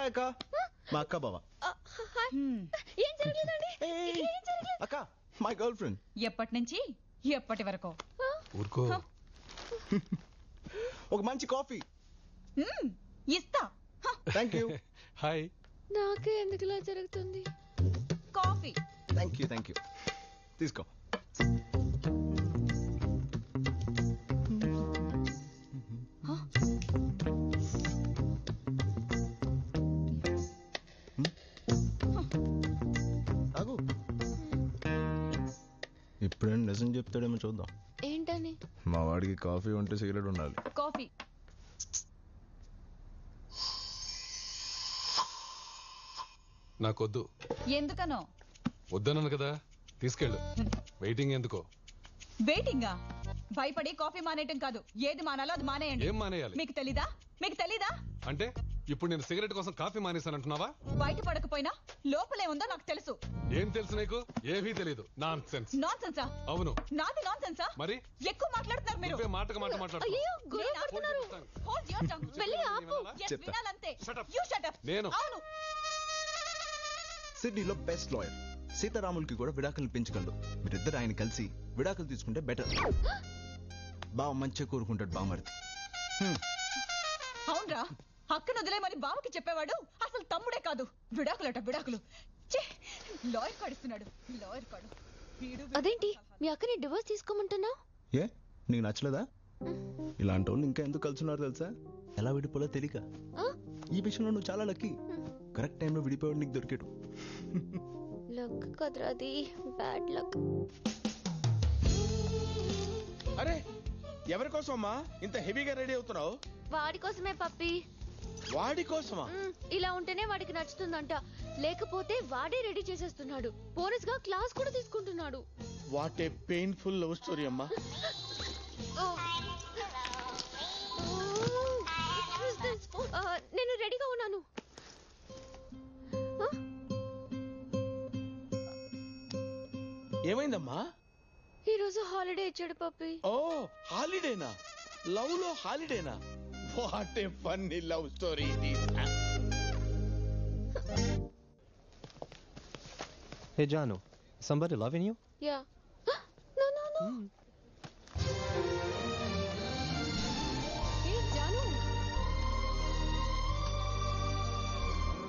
Hi అక్క, మా అక్క బావ. ఏం జరగలేదండి. అక్క, మై గర్ల్ ఫ్రెండ్. ఎప్పటి నుంచి ఎప్పటి వరకు? ఊరుకో. ఒక మంచి కాఫీ ఇస్తా. Thank you. హాయ్. నాకే ఎందుకు ఇలా జరుగుతుంది? Coffee. Thank you, thank you. తీసుకో. ఇప్పుడేం నిజం చెప్తాడేమో చూద్దాం. ఏంటని? మా వాడికి కాఫీ ఉంటే సిగరెట్ ఉండాలి. కాఫీ. నాకొద్దు. ఎందుకనో? వద్దన్నాను కదా, తీసుకెళ్ళు. వెయిటింగ్ ఎందుకో? వెయిటింగా? భయపడి కాఫీ మానేయటం కాదు, ఏది మానాలో అది మానేయండి. ఏం మానేయాలి? మీకు తెలీదా? మీకు తెలీదా? అంటే ఇప్పుడు నేను సిగరెట్ కోసం కాఫీ మానేశానంటున్నావా? బయట పడకపోయినా లోపలే ఉందో నాకు తెలుసు. ఏం తెలుసు నీకు? ఏమీ తెలీదు. Non sense. నాన్ సెన్సా? అవును. నాది నాన్ సెన్సా? మరి ఎక్కువ మాట్లాడుతున్నారు మీరు. నువ్వే మాటకు మాట మాట్లాడుతున్నావు. అయ్యో, గొడవ పడుతున్నారు. Hold your tongue. వెళ్ళి ఆపు. Yes, చెప్తా. వినాలంతే. Shut up. You shut up. నేను. అవును. సిడ్నీలో బెస్ట్ లాయర్ సీతారాములకి కూడా విడాకులు పెంచగలడు. మీరిద్దరు ఆయన కలిసి విడాకులు తీసుకుంటే బెటర్. బావ మంచిగా కోరుకుంటాడు బామర్ది. అవునరా, అక్కను వదిలేమని బావకి చెప్పేవాడు అసలు తమ్ముడే కాదు. విడాకులట విడాకులు. లాయర్ కాడిస్తున్నాడు, లాయర్ కాడు. అదేంటి మీ అక్కని డివోర్స్ తీసుకోమంటున్నా? ఏ నీకు నచ్చలేదా? ఇలాంటి వాళ్ళు ఇంకా ఎందుకు కలుసున్నారు తెలుసా? ఎలా విడిపోలో తెలియక. ఈ విషయంలో నువ్వు చాలా లక్కీ. కరెక్ట్ టైంలో విడిపోయాడు నీకు దొరికాడు. లక్ కదరా అది, బ్యాడ్ లక్. అరే ఎవరి కోసం అమ్మా ఇంత హెవీగా రెడీ అవుతున్నావు? వాడి కోసమే పప్పి. వాడి కోసమా? ఇలా ఉంటేనే వాడికి నచ్చుతుందంట, లేకపోతే వాడే రెడీ చేసేస్తున్నాడు. బోనస్ గా క్లాస్ కూడా తీసుకుంటున్నాడు. What a painful love story అమ్మా. నేను రెడీగా ఉన్నాను. ఏమైందమ్మా? ఈ రోజు హాలిడే ఇచ్చాడు పప్పి. ఓ హాలిడేనా? లవ్ లో హాలిడేనా? What a funny love story ఇది. Hey Janu, somebody loving you? Yeah. No. Hey Janu.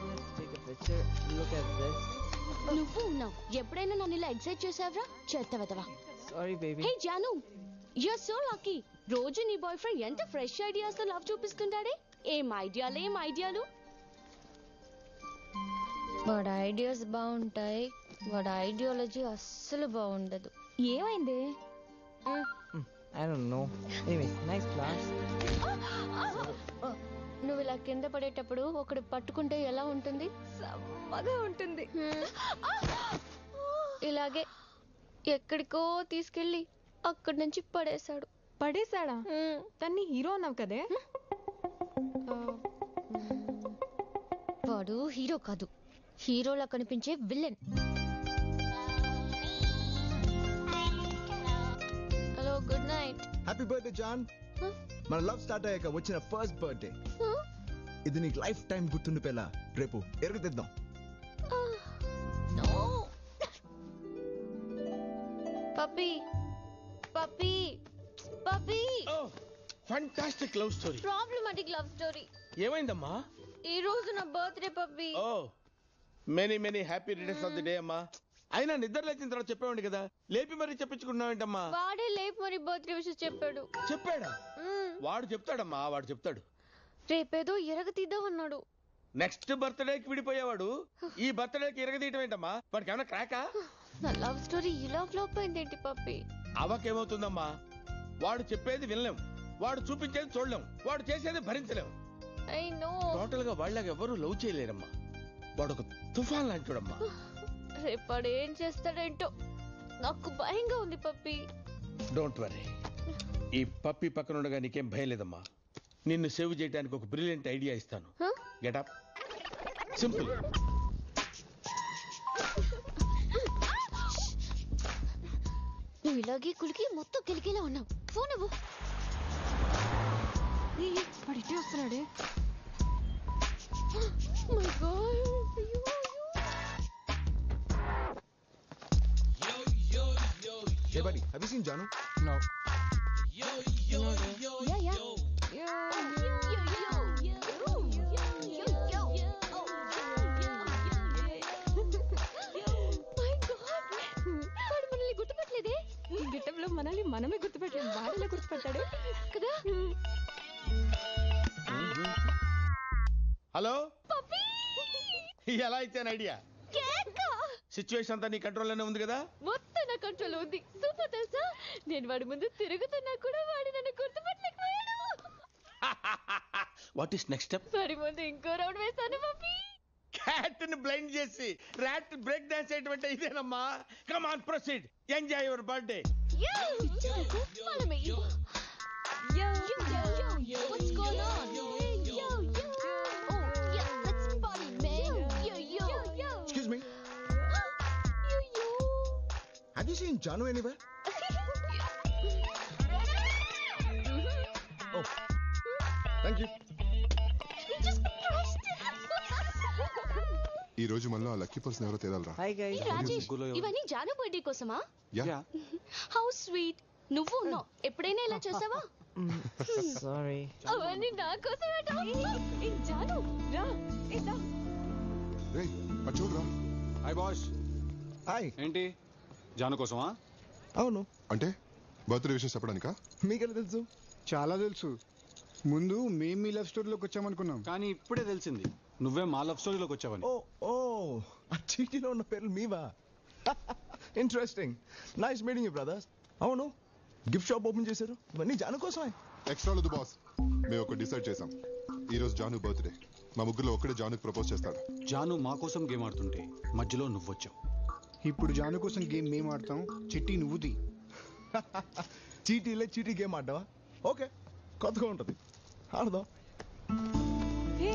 Let's take a picture. Look at this. నువ్వు ఉన్నావు. ఎప్పుడైనా నన్ను ఇలా ఎక్సైట్ చేసావరా? చేస్తావా? Sorry baby. Hey Janu, you're so lucky. రోజు నీ బాయ్ ఫ్రెండ్ ఎంత ఫ్రెష్ ఐడియాస్ తో లవ్ చూపిస్తుంటాడే. ఏం ఐడియాలు. వాడి ఐడియాస్ బాగుంటాయి, వాడి ఐడియాలజీ అస్సలు బాగుండదు. ఏమైంది? I don't know. Anyway, nice class. నువ్వు ఇలా కింద పడేటప్పుడు ఒకడు పట్టుకుంటే ఎలా ఉంటుంది? సమ్మగా ఉంటుంది. ఇలాగే ఎక్కడికో తీసుకెళ్ళి అక్కడి నుంచి పడేశాడా? తన్ని హీరో అన్నావు కదే. వాడు హీరో కాదు, హీరోలా కనిపించే villain. Hello, good night. Happy birthday John. మన లవ్ స్టార్ట్ అయ్యాక వచ్చిన ఫస్ట్ బర్త్డే ఇది. నీకు లైఫ్ టైం గుర్తుండిపోయేలా రేపు ఎరుగుతిద్దాం. Puppy. Fantastic love story. Problematic love story. ఏమైందమ్మా? ఈ రోజు నా birthday puppy. Oh many happy returns of the day అమ్మా. అయినా నిద్ర లేచిన తర్వాత చెప్పేవాడి కదా, లేపి మరీ చెప్పించుకున్నావేంటమ్మా? వాడే లేపు మరి బర్త్డే విషయం చెప్పాడు. చెప్పాడా? వాడు చెప్తాడమ్మా, వాడు చెప్తాడు. రేపేదో ఎరగతీద్దాం అన్నాడు. నెక్స్ట్ బర్త్డేకి విడిపోయేవాడు ఈ బర్త్డేకి ఎరగదీయటం ఏంటమ్మా? వాడికి ఏమైనా క్రాకా? నా లవ్ స్టోరీ ఇలా ఫ్లాప్ అయిందేంటి పప్పి? అవకేమవుతుందమ్మా? వాడు చెప్పేది వినలేం, వాడు చూపించేది చూడలేం, వాడు చేసేది భరించలేం. I know. టోటల్ గా వాళ్ళకి ఎవరు లవ్ చేయలేరమ్మా. వాడు ఒక తుఫాన్ లాంటివాడమ్మా. రేపాడు ఏం చేస్తాడేంటో నాకు భయంగా ఉంది పప్పి. డోంట్ వరీ, ఈ పప్పి పక్కన ఉండగా నీకేం భయం లేదమ్మా. నిన్ను సేవ్ చేయడానికి ఒక బ్రిలియంట్ ఐడియా ఇస్తాను. Getup simple. నువ్వు ఇలాగే కులికి మొత్తం కిలికిలా ఉన్నావు. ఫోన్ ఇవ్వు. పడితే వస్తున్నాడే. My god. Hey buddy, have you seen Janu? No. గుర్తుపట్టలేదే. ఈ గిట్టంలో మనల్ని మనమే గుర్తుపెట్టాం. వాడిలో గుర్తుపెట్టాడు కదా. హలో ఎలా ఇచ్చాను ఐడియా? సిచ్యువేషన్ అంతా నీ కంట్రోల్లోనే ఉంది కదా? మొత్తం నా కంట్రోల్ ఉంది. సూపర్ తెలుసా, నేను వాడి ముందు తిరుగుతున్నా కూడా వాడి నన్ను గుర్తుపట్టలేకపోయాడు. What is next step? వాడి ముందు ఇంకో రౌండ్ వేస్తాను పప్పి. క్యాట్ ని బ్లైండ్ చేసి ర్యాట్ బ్రేక్ డాన్స్ చేయటం ఇదేనమ్మా. Come on proceed, enjoy your birthday. Follow me. Yo, what's going on? Yo. Oh, yeah, let's party, man. Yo. Excuse me. Yo. Have you seen Janu anywhere? Oh, thank you. We just crushed it. ఈ రోజు మనలో ఆ lucky person ఎవరో తేలాలరా. Hi guys. Hey, Rajesh, ఇవన్నీ Janu birthday కోసమా? Yeah how sweet. నువ్వు ఉన్నావు, ఎప్పుడైనా ఇలా చేసావా? Sorry. అవన్నీ నా కోసమే. జాను రా. రేయ్ అటు చూడరా. Hi boss. హాయ్. ఏంటి జాను కోసమా? అవును. అంటే బర్త్డే విషయం చెప్పడానికా? మీకెలా తెలుసు? చాలా తెలుసు. ముందు మేము మీ లవ్ స్టోరీలోకి వచ్చామనుకున్నాం, కానీ ఇప్పుడే తెలిసింది నువ్వే మా లవ్ స్టోరీలోకి వచ్చావని. ఓ ఆ చీటీలో ఉన్న పేర్లు మీవా? Interesting. Nice meeting you brothers. అవును, గిఫ్ట్ షాప్ ఓపెన్ చేశారు, ఇవన్నీ జాను కోసమే. ఎక్స్ట్రా లేదు బాస్, మేము ఒక డిసైడ్ చేసాం. ఈ రోజు జాను బర్త్డే. మా ముగ్గురులో ఒక్కడే జానుకి ప్రపోజ్ చేస్తాడు. జాను మా కోసం గేమ్ ఆడుతుంటే మధ్యలో నువ్వు వచ్చావు. ఇప్పుడు జాను కోసం గేమ్ మేము ఆడతాం, చిట్టి నువ్వు తీ. చీటీ గేమ్ ఆడ్డావా? ఓకే, కొత్తగా ఉంటుంది, ఆడదాం. హే,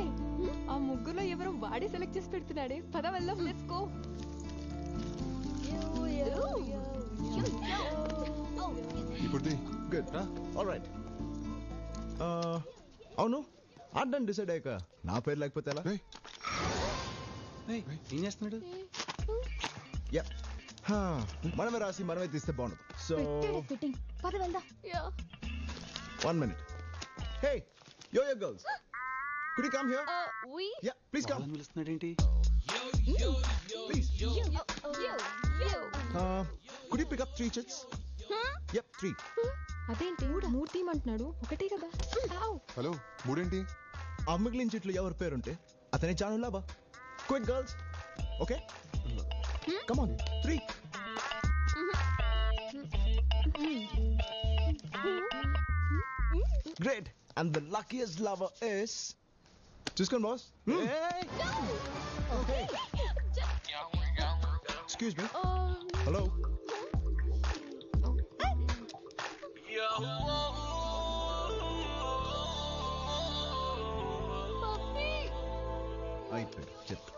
ఆ ముగ్గురులో ఎవరో వాడే సెలెక్ట్ చేసి పెడుతున్నాడే. పద వెళ్దాం, లెట్స్ గో. ఇప్పుడు గుడ్, ఆల్రైట్. అవును, ఆడడానికి డిసైడ్ అయ్యాక నా పేరు లేకపోతే ఎలా? ఏం చేస్తున్నాడు? యా, మనమే రాసి మనమే తీస్తే బాగుంటుంది. So fitting. పద వెళ్దాం. 1 minute. Hey, yo girls, could you come here? We. Yeah, please come. వాళ్ళని పిలుస్తున్నాడు ఏంటి? Please. Yo. Could you pick up 3 chits? Yep, 3. అదేంటి మూడు తీయమంటున్నాడు? ఒకటే కదా. హలో, మూడేంటి? ఆ మిగిలిన చిట్లు ఎవరి పేరుంటే అతనే Janu లాభా. Quick girls, okay? Come on, 3. Great, and the luckiest lover is. చూసుకోండి boss. Okay. Excuse me. Hello. అయిపోయింది, చెప్పు.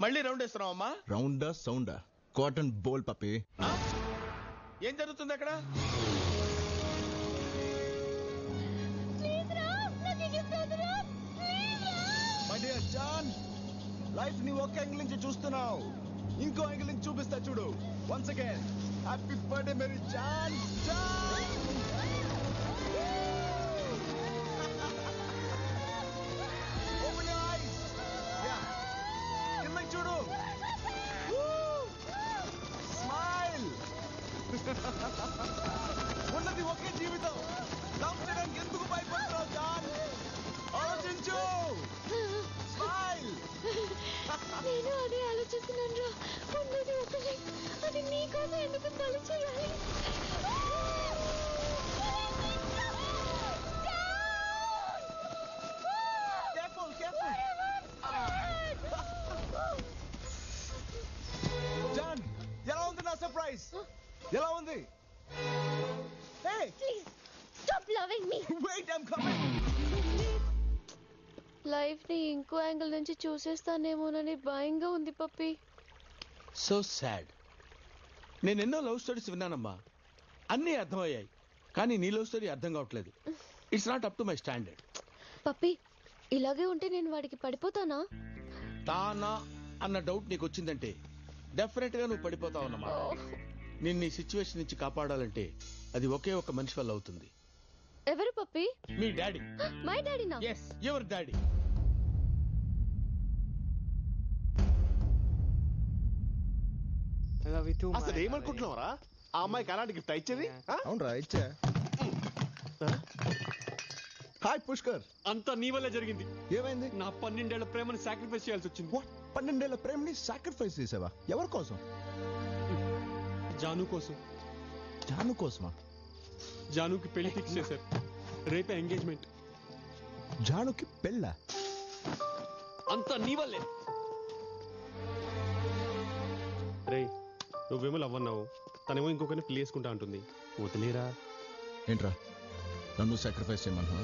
మళ్ళీ రౌండ్ వేస్తున్నావు అమ్మా? రౌండా సౌండా? కాటన్ బోల్ పప్పి. ఏం జరుగుతుంది అక్కడ? మై డియర్ జాన్, లైఫ్ ని ఒక యాంగిల్ నుంచి చూస్తున్నావు, ఇంకో యాంగిల్ నుంచి చూపిస్తా చూడు. Once again happy birthday Mary John. Open your eyes. Yeah, కిందకి చూడు. స్మైల్. ఉన్నది ఒకే జీవితం, లవ్ చేయడానికి ఎందుకు భయపడుతున్నావు జాన్? ఆలోచించు. స్మైల్. నేను అదే ఆలోచిస్తున్నాను రా. ఉన్నది ఒకటే, అది నీకోసం ఎందుకు బలి చేయాలి? జాన్, ఎలా ఉంది నా సర్ప్రైజ్? ఎలా ఉంది? Hey, Please stop loving me. wait, I'm coming. Life ని ఇంకో యాంగిల్ నుంచి చూసేస్తానేమోనని భయంగా ఉంది పప్పి. So sad. నేను ఎన్నో లవ్ స్టోరీస్ విన్నానమ్మా, అన్నీ అర్థమయ్యాయి, కానీ నీ లవ్ స్టోరీ అర్థం కావట్లేదు. It's not up to my standard. Puppy, ఇలాగే ఉంటే నేను వాడికి పడిపోతానా? తానా అన్న డౌట్ నీకు వచ్చిందంటే డెఫినెట్ గా నువ్వు పడిపోతావు అన్నమాట. నిన్ను ఈ సిచ్యువేషన్ నుంచి కాపాడాలంటే అది ఒకే ఒక మనిషి వల్ల అవుతుంది. ఎవరు పప్పి? మీ డాడీ. మై డాడీనా? Yes, your daddy. I love you too, అసలు man. ఏమనుకుంటున్నావరా? ఆ అమ్మాయికి అలాంటి గిఫ్ట్ ఇచ్చేది? అవునరా ఇచ్చా. హాయ్ పుష్కర్. అంతా నీ వల్లే జరిగింది. ఏమైంది? నా 12 ఏళ్ల ప్రేమని సాక్రిఫైస్ చేయాల్సి వచ్చింది. 12 ఏళ్ల ప్రేమని సాక్రిఫైస్ చేసావా? ఎవరి కోసం? జాను కోసం. జాను కోసమా? జానుకి పెళ్లి ఫిక్స్ చేశారు. రేపే ఎంగేజ్మెంట్. జానుకి పెళ్ళా? అంతా నీ వల్లే. రే, నువ్వేమో లవ్ అన్నావు, తనేమో ఇంకొకరిని పెళ్లి చేసుకుంటా అంటుంది. వదిలేరా. ఏంట్రా నన్ను సాక్రిఫైస్ చేయమన్నా?